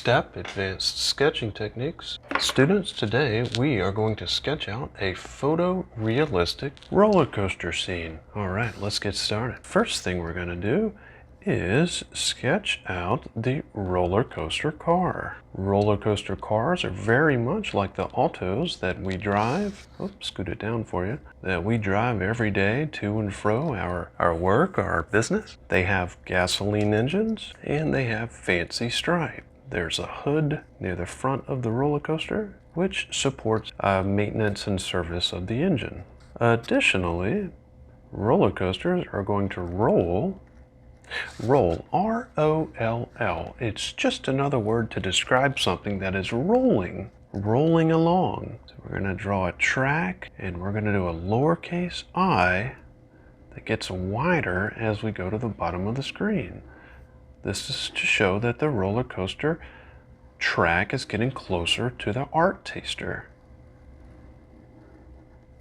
step advanced sketching techniques. Students, today we are going to sketch out a photorealistic roller coaster scene. All right, let's get started. First thing we're going to do is sketch out the roller coaster car. Roller coaster cars are very much like the autos that we drive. Oops, scoot it down for you. That we drive every day to and fro our work, our business. They have gasoline engines and they have fancy stripe. There's a hood near the front of the roller coaster which supports maintenance and service of the engine. Additionally, roller coasters are going to roll, R-O-L-L. It's just another word to describe something that is rolling along. So we're going to draw a track and we're going to do a lowercase I that gets wider as we go to the bottom of the screen. This is to show that the roller coaster track is getting closer to the art taster.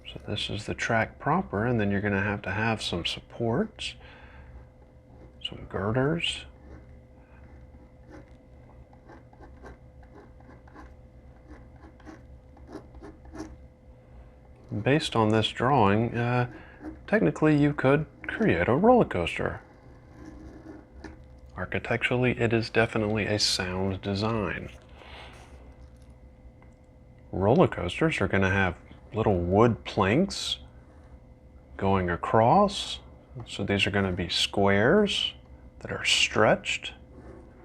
So this is the track proper, and then you're going to have some supports, some girders, based on this drawing, technically you could create a roller coaster. Architecturally, it is definitely a sound design. Roller coasters are going to have little wood planks going across. So these are going to be squares that are stretched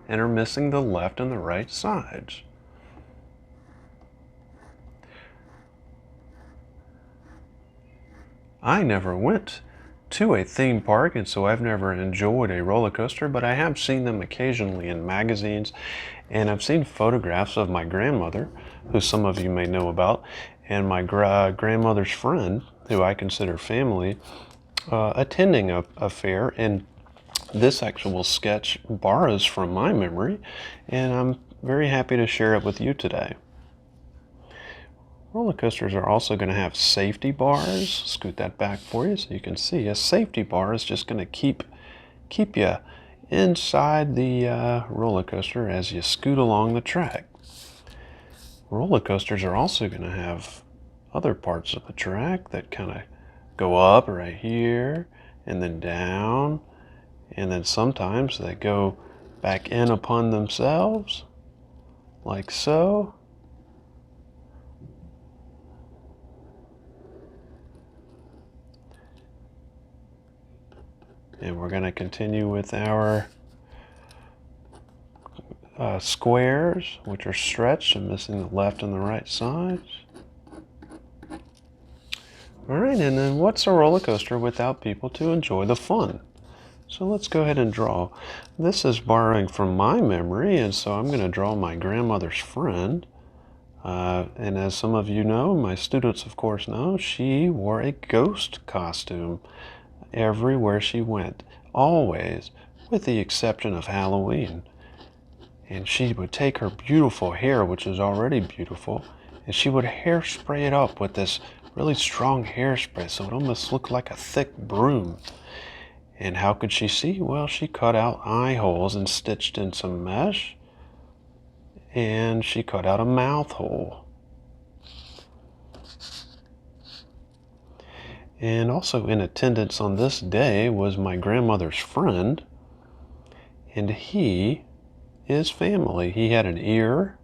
and are missing the left and the right sides. I never went to a theme park, and so I've never enjoyed a roller coaster, but I have seen them occasionally in magazines, and I've seen photographs of my grandmother, who some of you may know about, and my grandmother's friend, who I consider family, attending a fair, and this actual sketch borrows from my memory, and I'm very happy to share it with you today. Roller coasters are also going to have safety bars. Scoot that back for you so you can see. A safety bar is just going to keep you inside the roller coaster as you scoot along the track. Roller coasters are also going to have other parts of the track that kind of go up right here and then down, and then sometimes they go back in upon themselves like so. And we're going to continue with our squares, which are stretched and missing the left and the right sides. All right, and then what's a roller coaster without people to enjoy the fun? So let's go ahead and draw. This is borrowing from my memory, and so I'm going to draw my grandmother's friend. And as some of you know, my students of course know, she wore a ghost costume everywhere she went, always, with the exception of Halloween. And she would take her beautiful hair, which is already beautiful, and she would hairspray it up with this really strong hairspray, so it almost looked like a thick broom. And how could she see? Well, she cut out eye holes and stitched in some mesh, and she cut out a mouth hole. And also in attendance on this day was my grandmother's friend, and he is family. He had an ear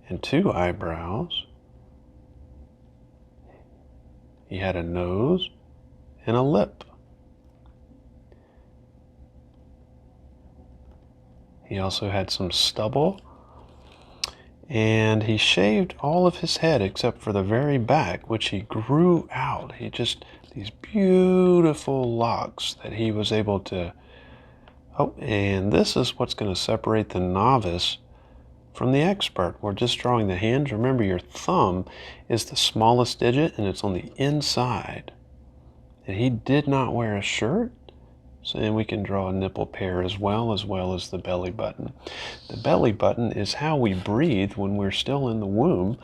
and 2 eyebrows. He had a nose and a lip. He also had some stubble, and he shaved all of his head except for the very back, which he grew out. He just, these beautiful locks that he was able to, oh, and this is what's going to separate the novice from the expert. We're just drawing the hands. Remember, your thumb is the smallest digit and it's on the inside. And he did not wear a shirt. So then we can draw a nipple pair as well as the belly button. The belly button is how we breathe when we're still in the womb.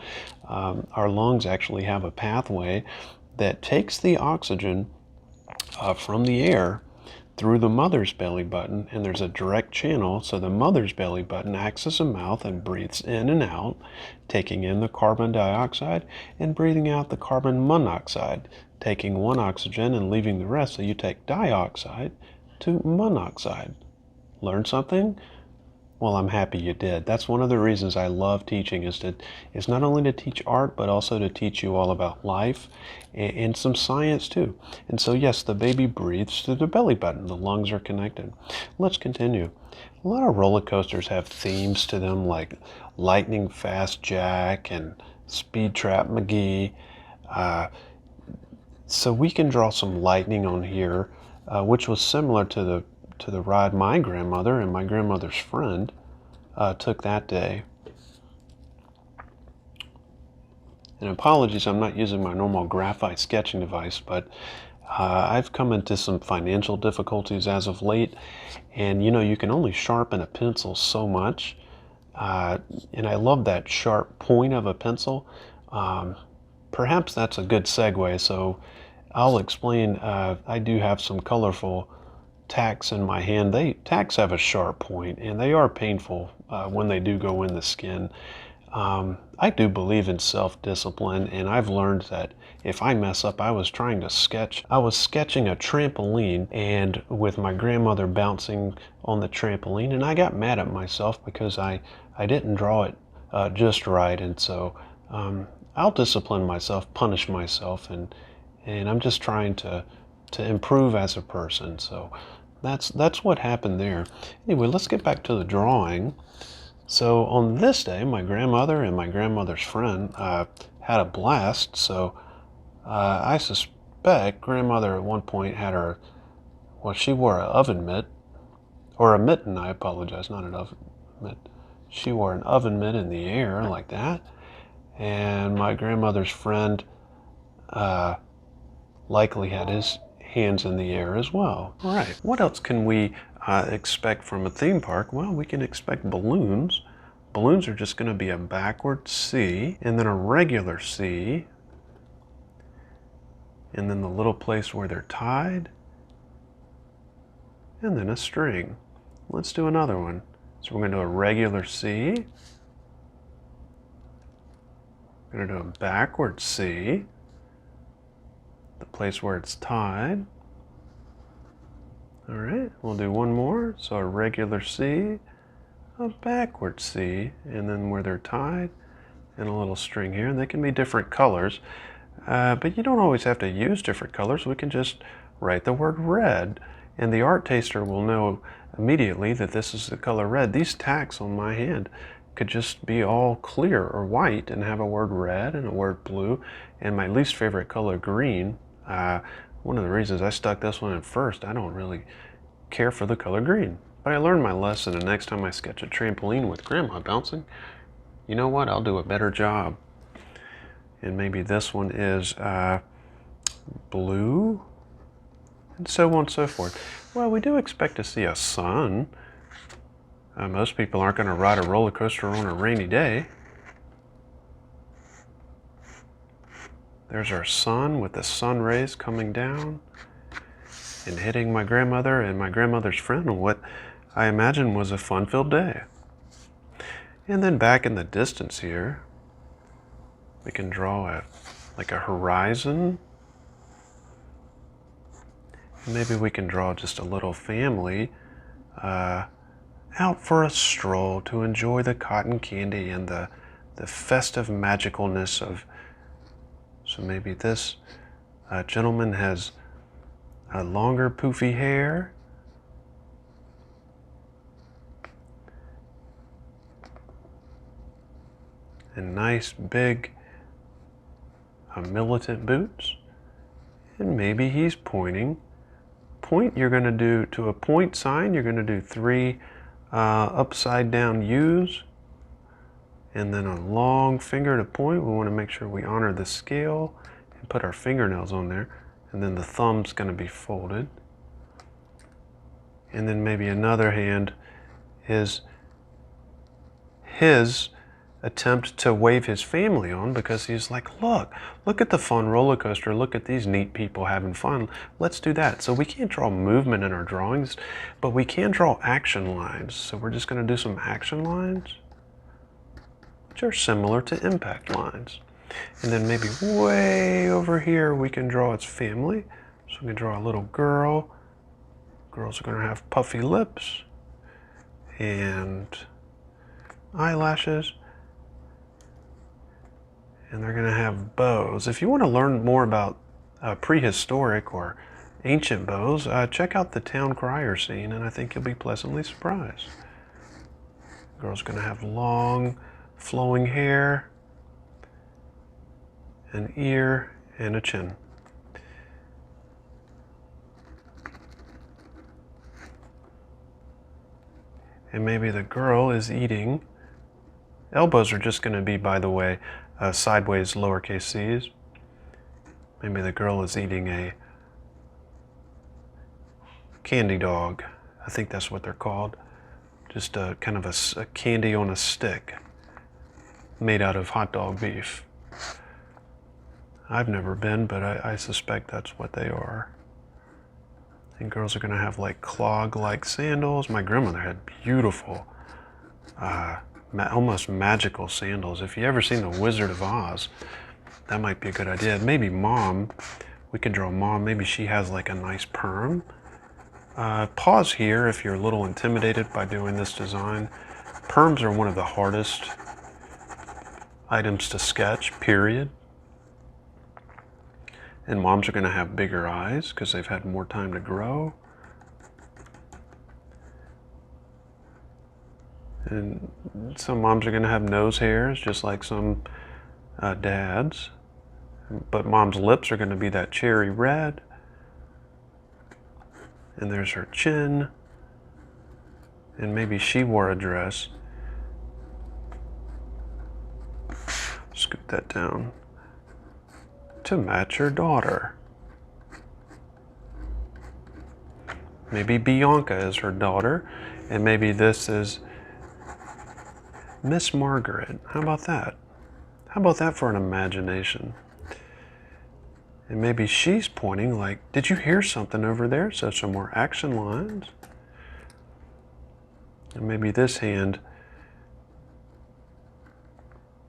Our lungs actually have a pathway that takes the oxygen from the air through the mother's belly button, and there's a direct channel, so the mother's belly button acts as a mouth and breathes in and out, taking in the carbon dioxide and breathing out the carbon monoxide, taking one oxygen and leaving the rest, so you take dioxide to monoxide. Learn something? Well, I'm happy you did. That's one of the reasons I love teaching, is not only to teach art, but also to teach you all about life and some science too. And so yes, the baby breathes through the belly button. The lungs are connected. Let's continue. A lot of roller coasters have themes to them, like Lightning Fast Jack and Speed Trap McGee. So we can draw some lightning on here, which was similar to the ride my grandmother and my grandmother's friend took that day. And apologies, I'm not using my normal graphite sketching device, but I've come into some financial difficulties as of late, and you can only sharpen a pencil so much, and I love that sharp point of a pencil. Perhaps that's a good segue, so I'll explain. I do have some colorful tacks in my hand. Tacks have a sharp point, and they are painful when they do go in the skin. I do believe in self-discipline, and I've learned that if I mess up, I was sketching a trampoline, and with my grandmother bouncing on the trampoline, and I got mad at myself because I didn't draw it just right, and so I'll discipline myself, punish myself, and I'm just trying to improve as a person. So that's what happened there. Anyway, let's get back to the drawing. So on this day, my grandmother and my grandmother's friend had a blast. So I suspect grandmother at one point had she wore an oven mitt, or a mitten, I apologize, not an oven mitt. She wore an oven mitt in the air like that. And my grandmother's friend likely had his hands in the air as well. All right, what else can we expect from a theme park? Well, we can expect balloons. Balloons are just going to be a backward C, and then a regular C, and then the little place where they're tied, and then a string. Let's do another one. So we're going to do a regular C, we're going to do a backward C, the place where it's tied. All right, we'll do one more. So a regular C, a backward C, and then where they're tied, and a little string here. And they can be different colors, but you don't always have to use different colors. We can just write the word red, and the art taster will know immediately that this is the color red. These tacks on my hand could just be all clear or white and have a word red and a word blue, and my least favorite color green. One of the reasons I stuck this one in first, I don't really care for the color green. But I learned my lesson, and next time I sketch a trampoline with grandma bouncing, you know what, I'll do a better job. And maybe this one is blue, and so on and so forth. Well, we do expect to see a sun. Most people aren't going to ride a roller coaster on a rainy day. There's our sun with the sun rays coming down and hitting my grandmother and my grandmother's friend on what I imagine was a fun-filled day. And then back in the distance here, we can draw like a horizon. And maybe we can draw just a little family out for a stroll to enjoy the cotton candy and the festive magicalness of. So maybe this gentleman has a longer poofy hair. And nice big militant boots. And maybe he's pointing. You're going to do, to a point sign, you're going to do 3 upside down U's. And then a long finger to point. We want to make sure we honor the scale and put our fingernails on there. And then the thumb's going to be folded. And then maybe another hand is his attempt to wave his family on, because he's like, look at the fun roller coaster. Look at these neat people having fun. Let's do that. So we can't draw movement in our drawings, but we can draw action lines. So we're just going to do some action lines, which are similar to impact lines. And then maybe way over here, we can draw its family. So we can draw a little girl. Girls are going to have puffy lips and eyelashes. And they're going to have bows. If you want to learn more about prehistoric or ancient bows, check out the town crier scene, and I think you'll be pleasantly surprised. Girl's going to have long, flowing hair, an ear, and a chin. And maybe the girl is eating. Elbows are just going to be, by the way, sideways lowercase c's. Maybe the girl is eating a candy dog. I think that's what they're called. Just a kind of a candy on a stick made out of hot dog beef. I've never been, but I suspect that's what they are. And girls are going to have like clog-like sandals. My grandmother had beautiful, almost magical sandals. If you ever seen The Wizard of Oz, that might be a good idea. Maybe mom, we can draw mom. Maybe she has like a nice perm. Pause here if you're a little intimidated by doing this design. Perms are one of the hardest items to sketch, period. And moms are going to have bigger eyes because they've had more time to grow. And some moms are going to have nose hairs, just like some dads. But mom's lips are going to be that cherry red. And there's her chin. And maybe she wore a dress. Scoot that down to match her daughter. Maybe Bianca is her daughter, and maybe this is Miss Margaret. How about that? How about that for an imagination? And maybe she's pointing like, did you hear something over there? So some more action lines. And maybe this hand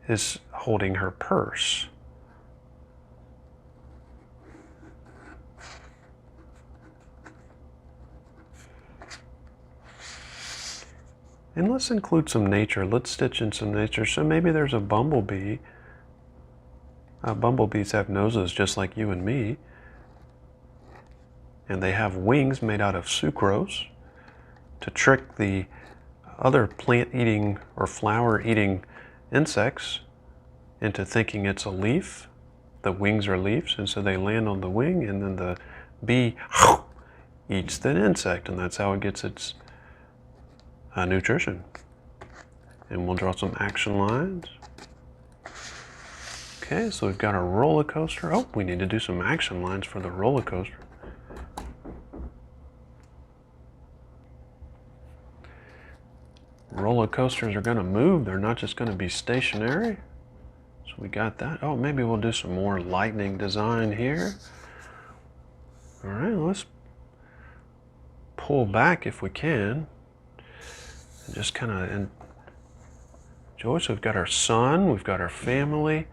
is holding her purse. And let's include some nature. Let's stitch in some nature. So maybe there's a bumblebee. Bumblebees have noses just like you and me. And they have wings made out of sucrose to trick the other plant-eating or flower-eating insects into thinking it's a leaf. The wings are leaves, and so they land on the wing, and then the bee eats the insect, and that's how it gets its nutrition. And we'll draw some action lines. Okay, so we've got our roller coaster. Oh, we need to do some action lines for the roller coaster. Roller coasters are going to move. They're not just going to be stationary. So we got that. Oh, maybe we'll do some more lightning design here. All right, let's pull back if we can. And just kind of enjoy. So we've got our sun, we've got our family.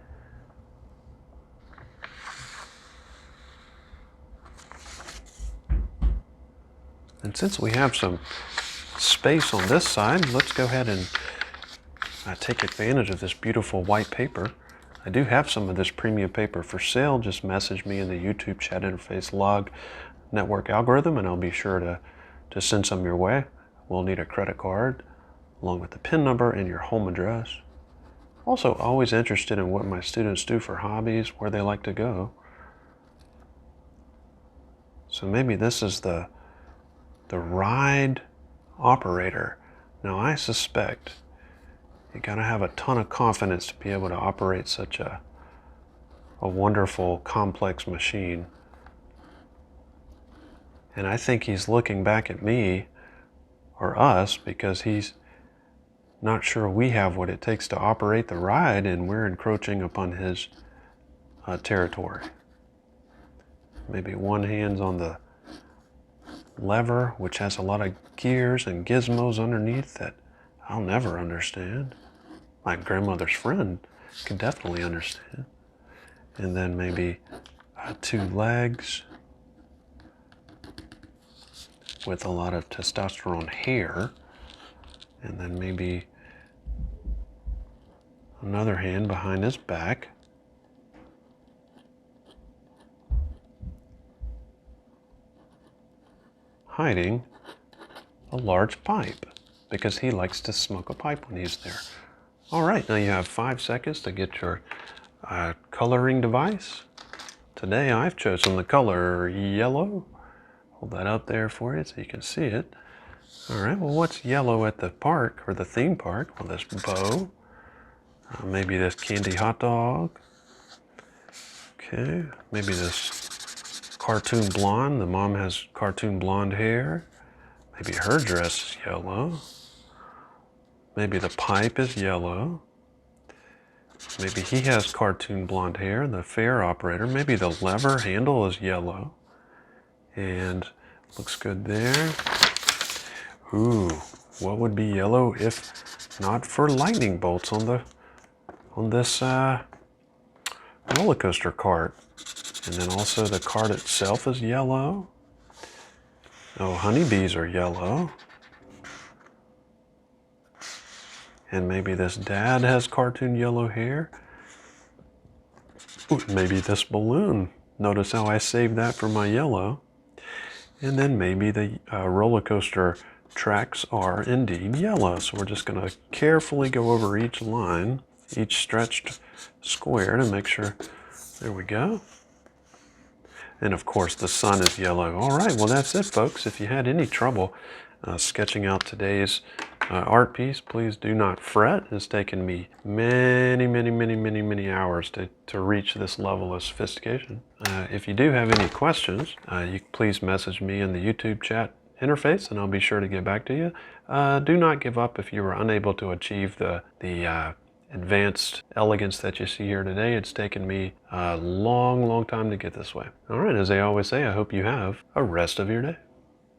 And since we have some space on this side, let's go ahead and take advantage of this beautiful white paper. I do have some of this premium paper for sale. Just message me in the YouTube chat interface log network algorithm, and I'll be sure to send some your way. We'll need a credit card along with the PIN number and your home address. Also, always interested in what my students do for hobbies, where they like to go. So maybe this is the ride operator. Now I suspect you gotta have a ton of confidence to be able to operate such a wonderful, complex machine. And I think he's looking back at me or us because he's not sure we have what it takes to operate the ride, and we're encroaching upon his territory. Maybe one hand's on the lever, which has a lot of gears and gizmos underneath that I'll never understand. My grandmother's friend could definitely understand. And then maybe 2 legs with a lot of testosterone hair. And then maybe another hand behind his back. Hiding a large pipe because he likes to smoke a pipe when he's there. All right, now you have 5 seconds to get your coloring device. Today I've chosen the color yellow. Hold that up there for you so you can see it. All right, well, what's yellow at the park or the theme park? Well, this bow, maybe this candy hot dog. Okay, maybe this cartoon blonde. The mom has cartoon blonde hair. Maybe her dress is yellow. Maybe the pipe is yellow. Maybe he has cartoon blonde hair, the fair operator. Maybe the lever handle is yellow. And looks good there. Ooh, what would be yellow if not for lightning bolts on this roller coaster cart? And then also the cart itself is yellow. Oh, honeybees are yellow. And maybe this dad has cartoon yellow hair. Ooh, maybe this balloon. Notice how I saved that for my yellow. And then maybe the roller coaster tracks are indeed yellow. So we're just going to carefully go over each line, each stretched square to make sure. There we go. And of course the sun is yellow. All right, well that's it, folks. If you had any trouble sketching out today's art piece, please do not fret. It's taken me many hours to reach this level of sophistication. If you do have any questions, you please message me in the YouTube chat interface and I'll be sure to get back to you. Do not give up if you were unable to achieve the advanced elegance that you see here today. It's taken me a long time to get this way. All right, as I always say, I hope you have a rest of your day.